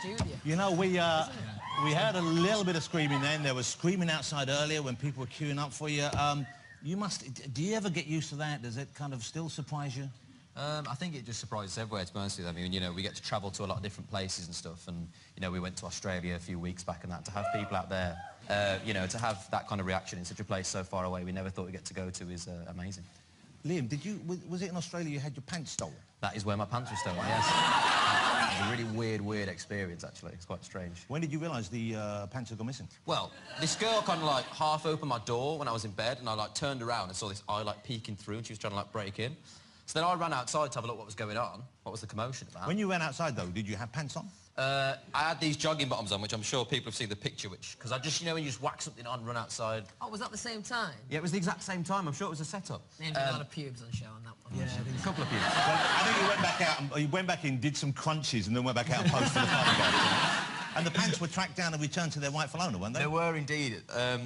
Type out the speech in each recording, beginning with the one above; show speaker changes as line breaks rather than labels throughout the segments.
shoot you.
You know, we had a little bit of screaming then. There was screaming outside earlier when people were queuing up for you. Do you ever get used to that? Does it kind of still surprise you?
I think it just surprises everywhere, to be honest with you. I mean, you know, we get to travel to a lot of different places and stuff, and, you know, we went to Australia a few weeks back and that, to have people out there, you know, to have that kind of reaction in such a place so far away we never thought we'd get to go to is amazing.
Liam, was it in Australia you had your pants stolen?
That is where my pants were stolen, yes. It was a really weird experience, actually. It's quite strange.
When did you realise the pants had gone missing?
Well, this girl kind of, like, half opened my door when I was in bed, and I, like, turned around and saw this eye, like, peeking through, and she was trying to, like, break in. So then I ran outside to have a look what was going on. What was the commotion about?
When you ran outside, though, did you have pants on?
I had these jogging bottoms on, which I'm sure people have seen the picture, because I just, you know, when you just whack something on and run outside.
Oh, was that the same time?
Yeah, it was the exact same time. I'm sure it was a setup.
Named a lot of pubes on show on that one.
Yeah, a couple of pubes.
Well, I think you went back out, and you went back in, did some crunches, and then went back out and posted the photograph. And the pants were tracked down and returned to their rightful owner, weren't they?
They were indeed.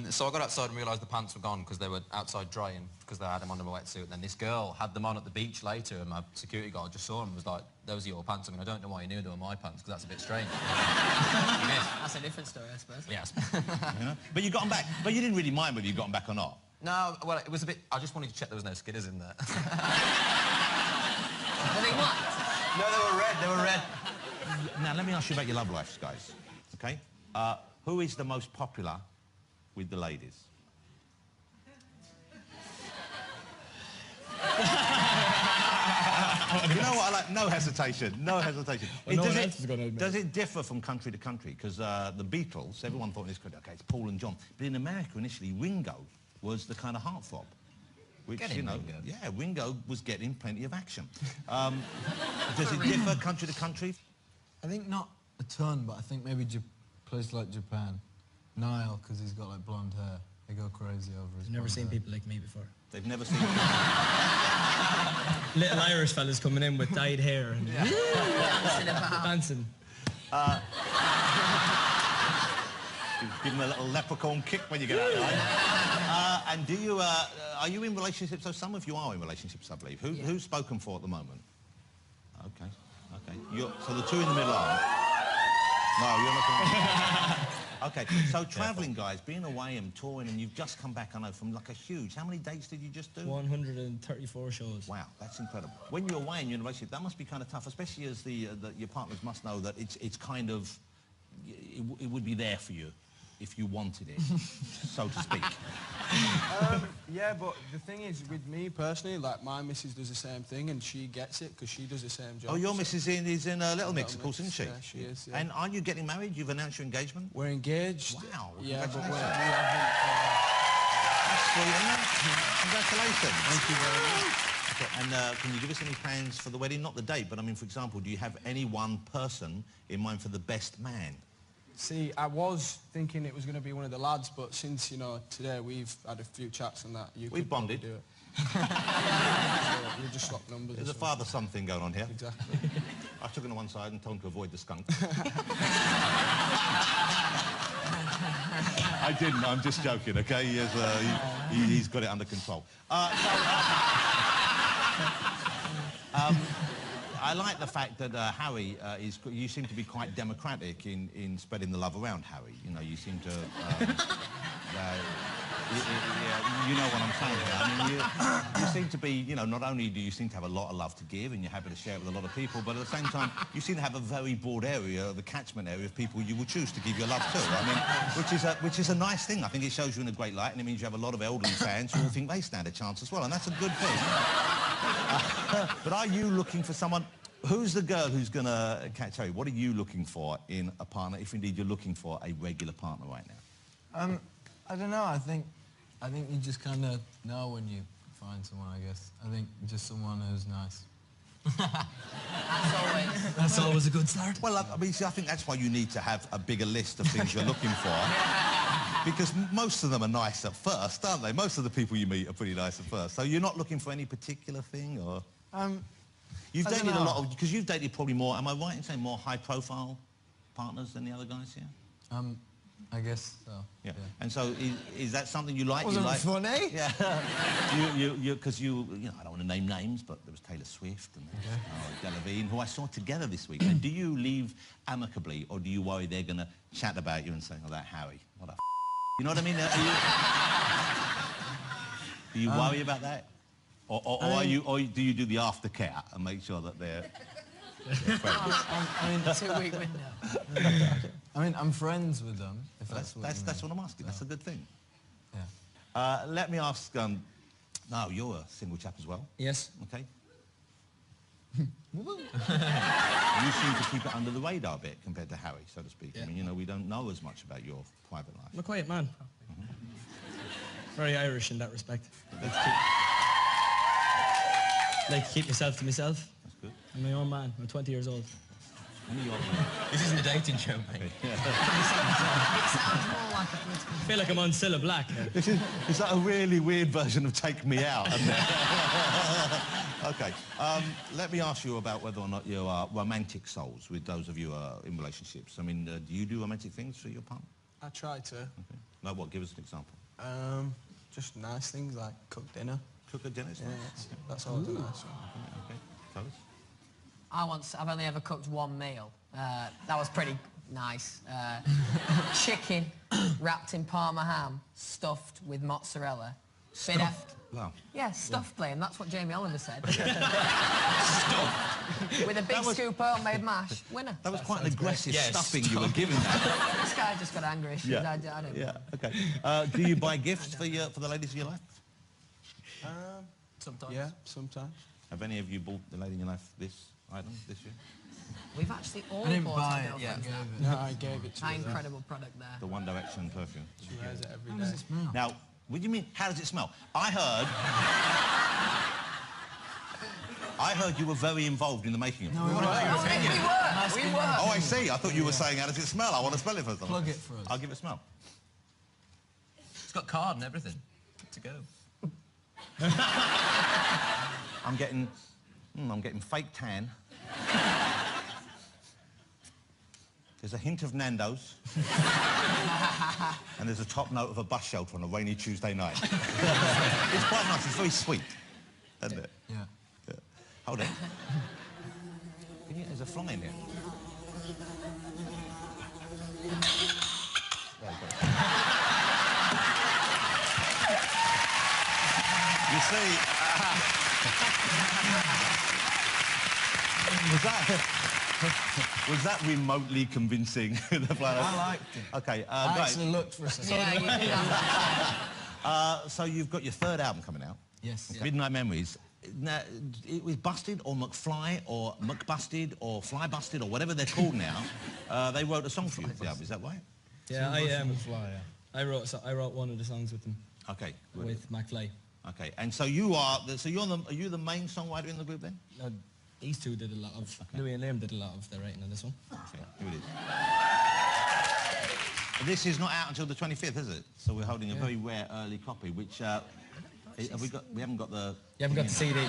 So I got outside and realised the pants were gone because they were outside drying, because they had them under my wetsuit. And then this girl had them on at the beach later, and my security guard just saw them and was like, those are your pants. I mean, I don't know why you knew they were my pants, because that's a bit strange.
That's a different story, I suppose.
Yes.
You know? But you got them back. But you didn't really mind whether you got them back or not.
No, well, it was a bit... I just wanted to check there was no skidders in there.
Were they what?
No, they were red. They were red.
Now, let me ask you about your love lives, guys. OK? Who is the most popular with the ladies? You know what I like? No hesitation. No hesitation.
Well,
does it differ from country to country? Because the Beatles, everyone thought in this country, OK, it's Paul and John. But in America, initially, Ringo was the kind of heartthrob. Which, you know, Ringo. Yeah, Ringo was getting plenty of action. Does it differ country to country?
I think not a ton, but I think maybe places like Japan. Niall, because he's got, like, blonde hair. They go crazy over his
Never seen people like me before.
They've never seen...
Little Irish fellas coming in with dyed hair and... Dancing.
Give them a little leprechaun kick when you get out there. And do you... are you in relationships? So some of you are in relationships, I believe. Who's spoken for at the moment? OK. OK. So the two in the middle are... No, you're not... OK, so travelling, guys, being away and touring, and you've just come back, I know, from like a huge... How many dates did you just do?
134 shows.
Wow, that's incredible. When you're away and you're in a relationship, that must be kind of tough, especially as your partners must know that it's kind of... It would be there for you if you wanted it, so to speak.
Yeah, but the thing is, with me personally, like, my missus does the same thing, and she gets it, because she does the same job.
Oh, your missus is in Little Mix, of course, isn't she?
Yeah, she is, yeah.
And are you getting married? You've announced your engagement?
We're engaged.
Wow,
yeah, but we
haven't... That's sweet, isn't it? Congratulations.
Thank you very much.
Okay, and can you give us any plans for the wedding? Not the date, but, I mean, for example, do you have any one person in mind for the best man?
See, I was thinking it was going to be one of the lads, but since, you know, today we've had a few chats and that,
We've bonded.
Do it. We'll just swap numbers.
There's a father-son thing going on here.
Exactly.
I took him to one side and told him to avoid the skunk. I didn't, I'm just joking, OK? He's got it under control. I like the fact that Harry you seem to be quite democratic in spreading the love around, Harry. You know, you seem to... you know what I'm saying here. I mean, you seem to be, you know, not only do you seem to have a lot of love to give and you're happy to share it with a lot of people, but at the same time, you seem to have a very broad area, the catchment area of people you will choose to give your love to. I mean, which is a nice thing. I think it shows you in a great light, and it means you have a lot of elderly fans who all think they stand a chance as well, and that's a good thing. But are you looking for someone... Who's the girl who's going to catch Harry? What are you looking for in a partner, if indeed you're looking for a regular partner right now?
I don't know. I think you just kind of know when you find someone, I guess. I think just someone who's nice.
As always.
That's always a good start.
Well, I mean, see, I think that's why you need to have a bigger list of things you're looking for. Because most of them are nice at first, aren't they? Most of the people you meet are pretty nice at first. So you're not looking for any particular thing, or...? You've dated a lot of... Because you've dated probably more... Am I right in saying more high-profile partners than the other guys here?
I guess so.
Yeah. And so is that something you like?
Wasn't
you like?
funny.
Yeah. Because you know, I don't want to name names, but there was Taylor Swift and Delevingne, who I saw together this week. And do you leave amicably, or do you worry they're going to chat about you and say, "Oh, that Harry, what a You know what I mean? Do you worry about that? Or do you do the aftercare and make sure that they're
I mean,
2-week window.
I mean, I'm friends with them. If that's what you mean.
that's what I'm asking. That's a good thing.
Yeah.
Let me ask. Now you're a single chap as well.
Yes.
Okay. You seem to keep it under the radar a bit compared to Harry, so to speak. I mean, you know, we don't know as much about your private life.
I'm a quiet man. Very Irish in that respect. Like to keep myself to myself.
That's good.
I'm my own man. I'm 20 years old.
This isn't a dating show, mate.
It sounds more like a political...
I feel like I'm on Cilla Black.
It's like a really weird version of Take Me Out, isn't it? Okay. Let me ask you about whether or not you are romantic souls with those of you who are in relationships. I mean, do you do romantic things for your partner?
I try to.
Okay. Like what? Give us an example.
Just nice things like cook dinner.
Cook a dinner?
Yeah, that's always a nice one.
Okay. Tell us.
I've only ever cooked one meal. That was pretty nice. Chicken wrapped in Parma ham, stuffed with mozzarella.
Wow.
Yeah, stuffed plain. That's what Jamie Oliver said. With a big scoop of homemade mash. Winner.
That was quite an aggressive
Yes,
stuffing you were giving that.
This guy just got angry.
Yeah.
I don't
Yeah, okay. Do you buy gifts for the ladies of your life?
Sometimes.
Yeah, sometimes.
Have any of you bought the lady in your life this item this year?
We've actually all
I didn't
bought
buy
our
it. Yeah.
girlfriends
No, I gave it to
that
her.
incredible product there.
The One Direction perfume.
She wears it every
How does
day.
it smell?
Now, what do you mean, how does it smell? I heard you were very involved in the making of it.
Oh, we were.
Oh, I see. I thought you were saying, how does it smell? I want to smell it first.
Plug it for us.
I'll give it a smell.
It's got card and everything. Good to go.
I'm getting fake tan. There's a hint of Nando's. And there's a top note of a bus shelter on a rainy Tuesday night. It's quite nice. It's very sweet, isn't it?
Yeah.
Yeah. Hold on. There's a fly in there. There you go. You see, was that remotely convincing?
I liked it.
Okay,
I
right.
actually looked for a second.
Yeah, you did that.
So you've got your third album coming out.
Yes.
Midnight Memories. Now, it was Busted or McFly or McBusted or Fly Busted or whatever they're called now. They wrote a song for you for the album, is that right?
Yeah, I wrote one of the songs with them,
Okay.
with McFly.
Okay, and so are you the main songwriter in the group then?
These two did a lot of, Louis and Liam did a lot of the writing on this one.
Okay, here it is. This is not out until the 25th, is it? So we're holding a very rare early copy, which we haven't got the...
You haven't got the CD.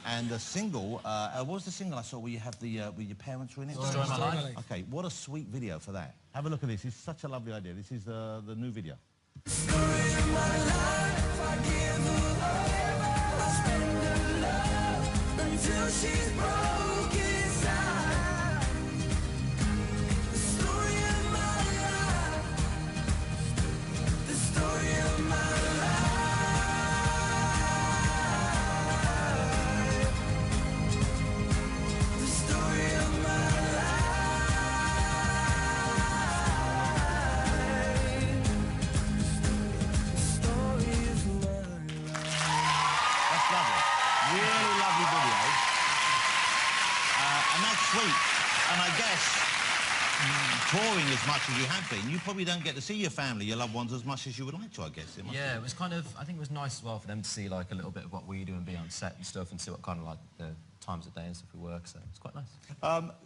And the single, what was the single I saw where you have where your parents were in it?
Destroy My Life.
Okay, what a sweet video for that. Have a look at this. It's such a lovely idea. This is the new video.
Until she's broke inside. The story of my life. The story of my life. The story of my life. The story of my life.
That's lovely. Really lovely video. And that's sweet. And I guess, touring as much as you have been, you probably don't get to see your family, your loved ones, as much as you would like to, I guess.
Yeah, it was kind of, I think it was nice as well for them to see like a little bit of what we do and be on set and stuff and see what kind of like the times of day and stuff we work, so it's quite nice.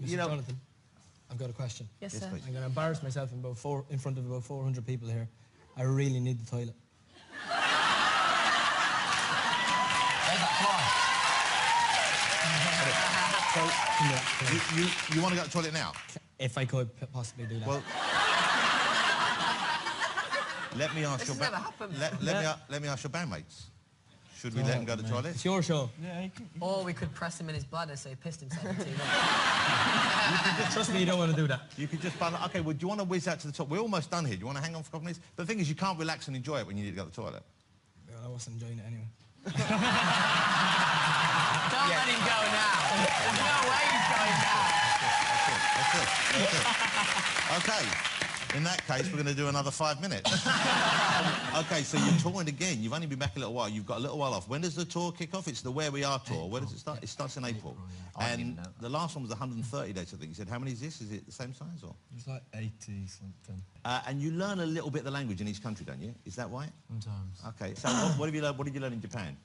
You know,
Jonathan, I've got a question.
Yes,
Yes,
sir.
please.
I'm going to embarrass myself in front of about 400 people here. I really need the toilet.
so you want to go to the toilet now?
if I could possibly do that.
Well, let me ask
This
your
has never happened.
let me ask your bandmates. Should we let him go to the toilet?
It's your show.
Or we could press him in his bladder so he pissed himself on TV.
Trust me, you don't want to do that.
You could just bundle. Okay, well, do you want to whiz out to the top? We're almost done here. Do you want to hang on for a couple minutes? But the thing is, you can't relax and enjoy it when you need to go to the toilet.
Well, I wasn't enjoying it anyway.
Don't let him go now. There's no way he's going now.
That's it. Okay. In that case, we're going to do another 5 minutes. Okay, so you're touring again. You've only been back a little while. You've got a little while off. When does the tour kick off? It's the Where We Are tour. Where does it start? It starts in April. And the last one was 130 days, I think. You said, how many is this? Is it the same size or?
It's like 80 something.
And you learn a little bit of the language in each country, don't you? Is that right?
Sometimes.
Okay, so what have you learned? What did you learn in Japan?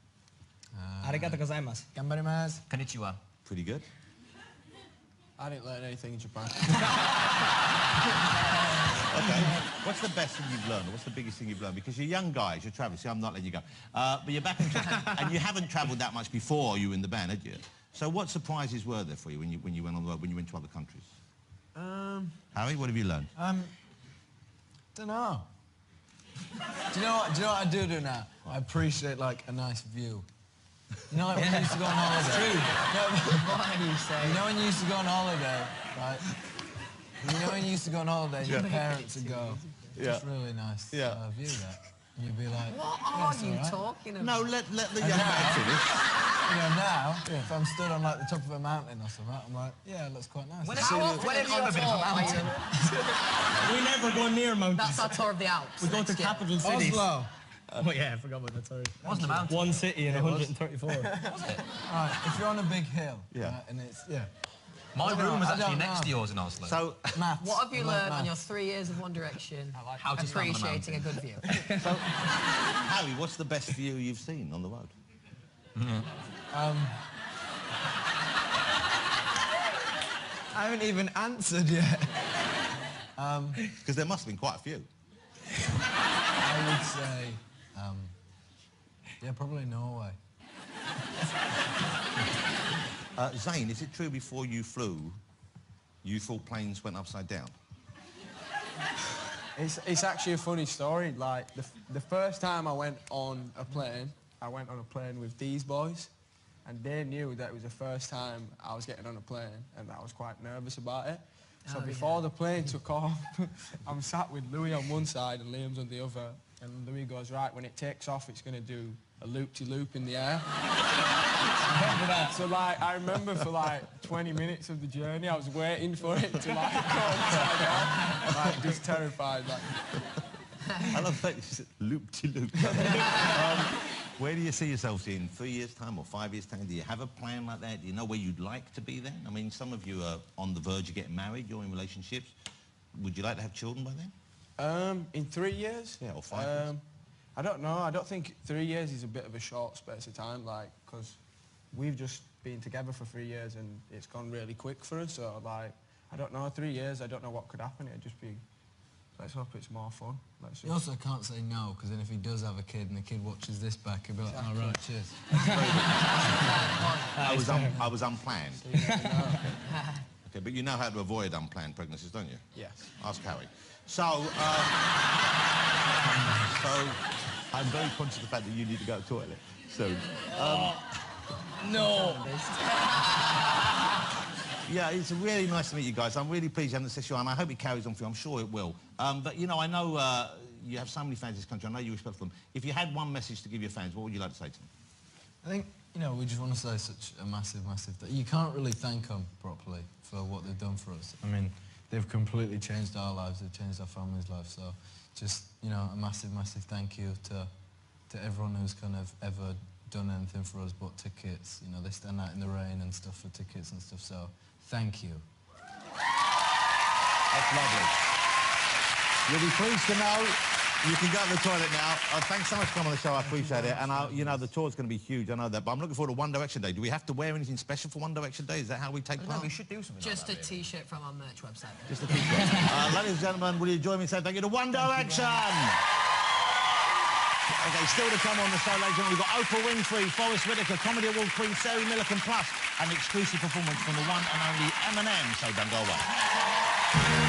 Arigato gozaimasu.
Gambarimasu.
Konnichiwa.
Pretty good.
I didn't learn anything in Japan.
Okay. What's the best thing you've learned? Or what's the biggest thing you've learned? Because you're young guys, you're travelling. See, I'm not letting you go. But you're back in Japan, and you haven't travelled that much before you were in the band, had you? So what surprises were there for you when you went on the road, when you went to other countries? Harry, what have you learned?
Don't know. Do you know what I do now? I appreciate like a nice view. You know, like when you used to go on holiday.
What do you say?
You know when you used to go on holiday, right? You know when you used to go on holiday, your parents would go, just really nice view that. And you'd be like,
What
yeah,
are
it's
you
all right.
talking about?
No, let the young man finish.
You know, now, if I'm stood on like the top of a mountain or something, I'm like, yeah, it looks quite nice.
How often on a bit of a mountain?
We never go near mountains.
That's our tour of the Alps.
We go to
next year.
capital cities.
Oslo.
Oh yeah, I forgot about that, sorry.
Wasn't a mountain.
One city in 134.
Right, if you're on a big hill,
Yeah.
right, and it's,
My
I don't
room was
know, I
actually
don't
next
know.
to yours in Oslo.
So,
maths.
What have you
I like
learned on your
maths.
3 years of One Direction?
How to stand on a
Appreciating a
mountain.
good view.
Harry, what's the best view you've seen on the road?
I haven't even answered yet.
Because there must have been quite a few.
I would say, yeah, probably Norway.
Zane, is it true before you flew, you thought planes went upside down?
It's actually a funny story. Like, the first time I went on a plane with these boys, and they knew that it was the first time I was getting on a plane, and I was quite nervous about it. So before the plane took off, I'm sat with Louis on one side and Liam's on the other, and Louis goes, right, when it takes off, it's going to do a loop-de-loop in the air. So, like, I remember for, like, 20 minutes of the journey, I was waiting for it to, like, go upside down. Like, just terrified, like...
I love that you said loop-de-loop. Where do you see yourselves in 3 years' time or 5 years' time? Do you have a plan like that? Do you know where you'd like to be then? I mean, some of you are on the verge of getting married, you're in relationships. Would you like to have children by then?
In 3 years?
Yeah, or 5 years.
I don't know. I don't think 3 years is a bit of a short space of time, like, because we've just been together for 3 years and it's gone really quick for us. So, like, I don't know. 3 years, I don't know what could happen. It'd just be... Let's hope it's more fun. Let's
You also can't say no, because then if he does have a kid and the kid watches this back, he'll be like,
Exactly.
all right, cheers.
I was unplanned. Okay, but you know how to avoid unplanned pregnancies, don't you?
Yes.
Ask Harry. So, I'm very conscious of the fact that you need to go to the toilet soon.
No.
Yeah, it's really nice to meet you guys. I'm really pleased you haven't said you, and I hope it carries on for you. I'm sure it will. But, you know, I know you have so many fans in this country. I know you respect them. If you had one message to give your fans, what would you like to say to them?
I think, you know, we just want to say such a massive, massive... You can't really thank them properly for what they've done for us. I mean, they've completely changed our lives. They've changed our family's lives. So just, you know, a massive, massive thank you to everyone who's kind of ever done anything for us but tickets. You know, they stand out in the rain and stuff for tickets and stuff. So thank you.
That's lovely. You'll be pleased to know you can go to the toilet now. Thanks so much for coming on the show. I appreciate it. And, you know, the tour's going to be huge. I know that. But I'm looking forward to One Direction Day. Do we have to wear anything special for One Direction Day? Is that how we take part?
We should do something
Just
like
a
that, really.
T-shirt from our merch website.
Just a t-shirt. Ladies and gentlemen, will you join me in saying thank you to One Direction? Okay, still to come on the show, ladies and gentlemen, we've got Oprah Winfrey, Forrest Whitaker, Comedy Award Queen Sarah Millican, plus an exclusive performance from the one and only Eminem. So don't go away.
Thank